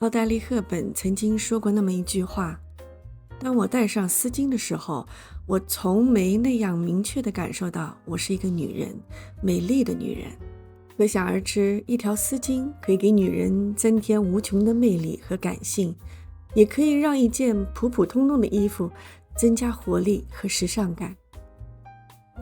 奥黛丽·赫本曾经说过那么一句话：当我戴上丝巾的时候，我从没那样明确地感受到我是一个女人，美丽的女人。可想而知，一条丝巾可以给女人增添无穷的魅力和感性，也可以让一件普普通通的衣服增加活力和时尚感。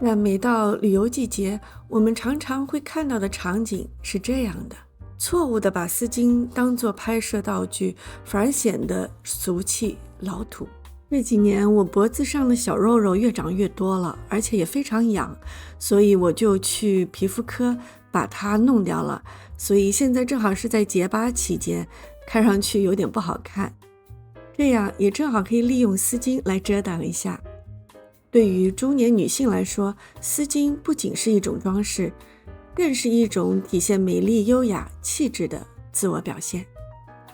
但每到旅游季节，我们常常会看到的场景是这样的：错误地把丝巾当作拍摄道具，反而显得俗气老土。这几年我脖子上的小肉肉越长越多了，而且也非常痒，所以我就去皮肤科把它弄掉了。所以现在正好是在结疤期间，看上去有点不好看，这样也正好可以利用丝巾来遮挡一下。对于中年女性来说，丝巾不仅是一种装饰，更是一种体现美丽优雅气质的自我表现。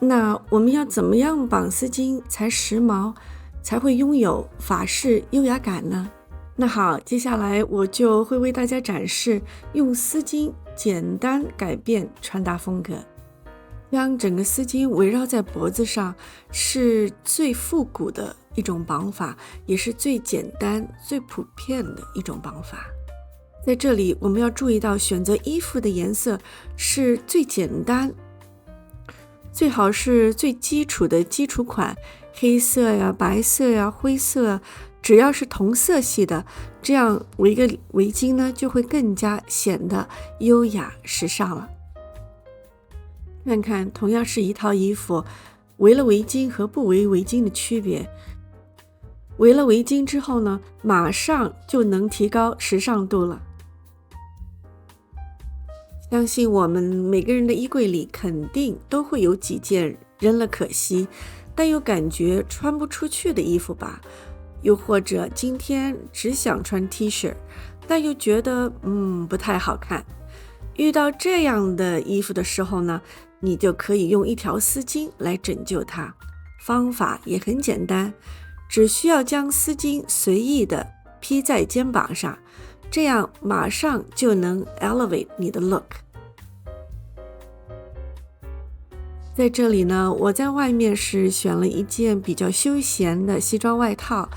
那我们要怎么样绑丝巾才时髦，才会拥有法式优雅感呢？那好，接下来我就会为大家展示用丝巾简单改变穿搭风格。将整个丝巾围绕在脖子上是最复古的一种绑法，也是最简单最普遍的一种绑法。在这里我们要注意到，选择衣服的颜色是最简单，最好是最基础的基础款，黑色呀、白色呀、灰色，只要是同色系的，这样围个围巾呢，就会更加显得优雅时尚了。看看同样是一套衣服，围了围巾和不围围巾的区别。围了围巾之后呢，马上就能提高时尚度了。相信我们每个人的衣柜里肯定都会有几件扔了可惜，但又感觉穿不出去的衣服吧。又或者今天只想穿 T 恤，但又觉得不太好看。遇到这样的衣服的时候呢，你就可以用一条丝巾来拯救它。方法也很简单，只需要将丝巾随意的披在肩膀上，这样马上就能 elevate 你的 look。 在这里呢，我在外面是选了一件比较休闲的西装外套，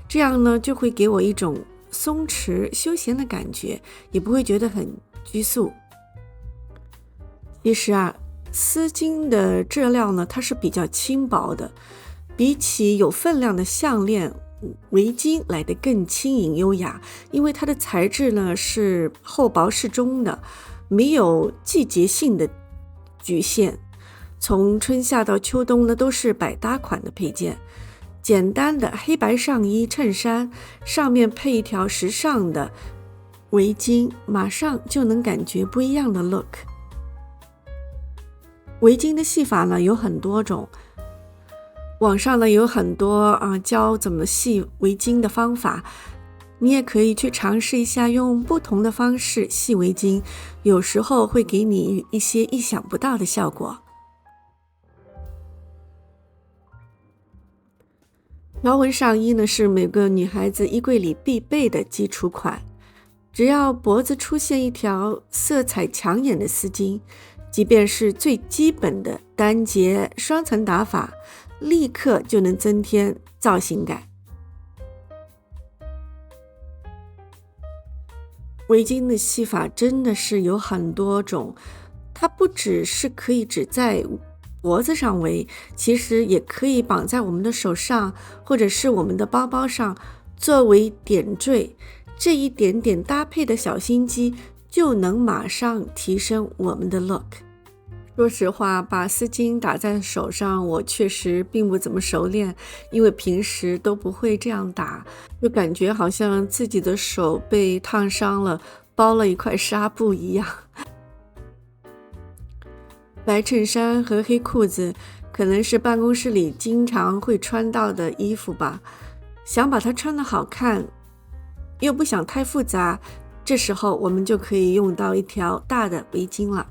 这样呢就会给我一种松弛休闲的感觉，也不会觉得很拘束。其实丝巾的质料呢，它是比较轻薄的，比起有分量的项链、围巾来得更轻盈优雅，因为它的材质呢是厚薄适中的，没有季节性的局限，从春夏到秋冬呢都是百搭款的配件。简单的黑白上衣衬衫，上面配一条时尚的围巾，马上就能感觉不一样的 look。围巾的系法呢有很多种，网上呢有很多教怎么系围巾的方法，你也可以去尝试一下用不同的方式系围巾，有时候会给你一些意想不到的效果。条纹上衣呢是每个女孩子衣柜里必备的基础款，只要脖子出现一条色彩抢眼的丝巾，即便是最基本的单节双层打法，立刻就能增添造型感。围巾的系法真的是有很多种，它不只是可以只在脖子上围，其实也可以绑在我们的手上，或者是我们的包包上作为点缀，这一点点搭配的小心机就能马上提升我们的 look。 说实话，把丝巾打在手上我确实并不怎么熟练，因为平时都不会这样打，就感觉好像自己的手被烫伤了，包了一块纱布一样。白衬衫和黑裤子可能是办公室里经常会穿到的衣服吧，想把它穿得好看又不想太复杂，这时候我们就可以用到一条大的围巾了。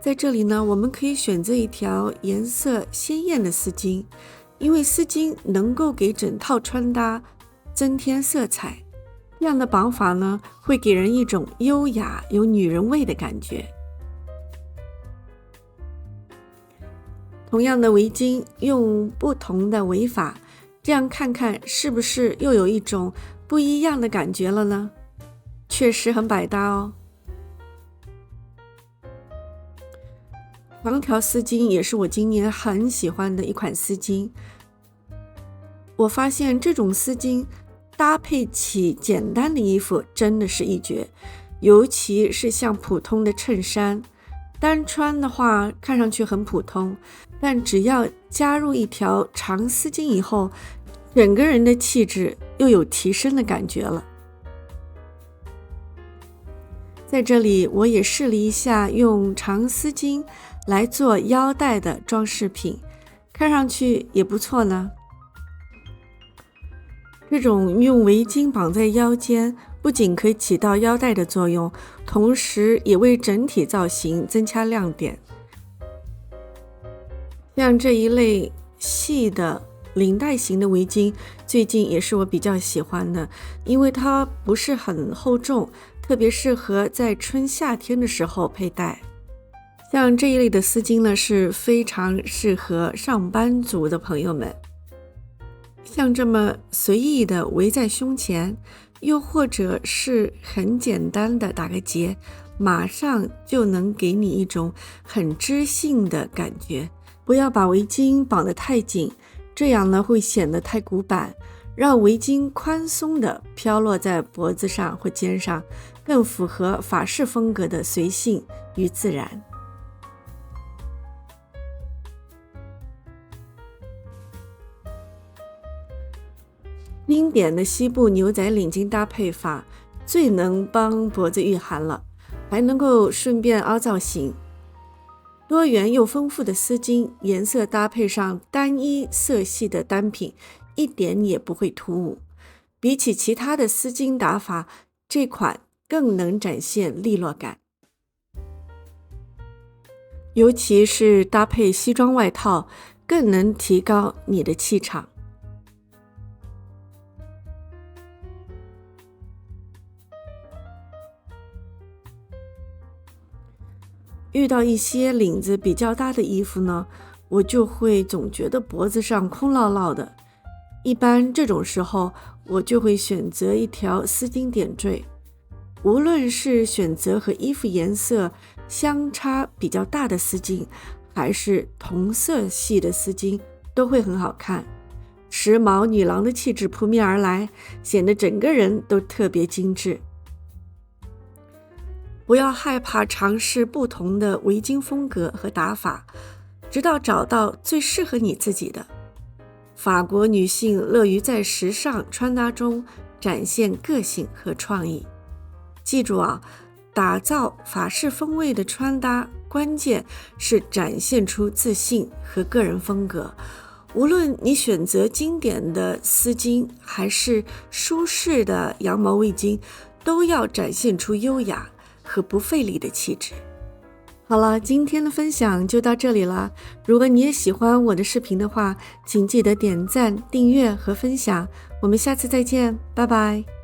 在这里呢，我们可以选择一条颜色鲜艳的丝巾，因为丝巾能够给整套穿搭增添色彩，这样的绑法呢，会给人一种优雅有女人味的感觉。同样的围巾用不同的围法，这样看看是不是又有一种不一样的感觉了呢？确实很百搭哦。长条丝巾也是我今年很喜欢的一款丝巾。我发现这种丝巾搭配起简单的衣服真的是一绝，尤其是像普通的衬衫，单穿的话看上去很普通，但只要加入一条长丝巾以后，整个人的气质又有提升的感觉了。在这里我也试了一下用长丝巾来做腰带的装饰品，看上去也不错呢。这种用围巾绑在腰间，不仅可以起到腰带的作用，同时也为整体造型增加亮点。像这一类细的领带型的围巾，最近也是我比较喜欢的，因为它不是很厚重，特别适合在春夏天的时候佩戴。像这一类的丝巾呢，是非常适合上班族的朋友们。像这么随意的围在胸前，又或者是很简单的打个结，马上就能给你一种很知性的感觉。不要把围巾绑得太紧，这样呢会显得太古板，让围巾宽松的飘落在脖子上或肩上，更符合法式风格的随性与自然。经典的西部牛仔领巾搭配法最能帮脖子御寒了，还能够顺便凹造型。多元又丰富的丝巾，颜色搭配上单一色系的单品，一点也不会突兀。比起其他的丝巾打法，这款更能展现利落感。尤其是搭配西装外套，更能提高你的气场。遇到一些领子比较大的衣服呢，我就会总觉得脖子上空落落的。一般这种时候，我就会选择一条丝巾点缀。无论是选择和衣服颜色相差比较大的丝巾，还是同色系的丝巾，都会很好看。时髦女郎的气质扑面而来，显得整个人都特别精致。不要害怕尝试不同的围巾风格和打法，直到找到最适合你自己的。法国女性乐于在时尚穿搭中展现个性和创意。记住啊，打造法式风味的穿搭，关键是展现出自信和个人风格。无论你选择经典的丝巾，还是舒适的羊毛围巾，都要展现出优雅和不费力的气质。好了，今天的分享就到这里了。如果你也喜欢我的视频的话，请记得点赞、订阅和分享。我们下次再见，拜拜。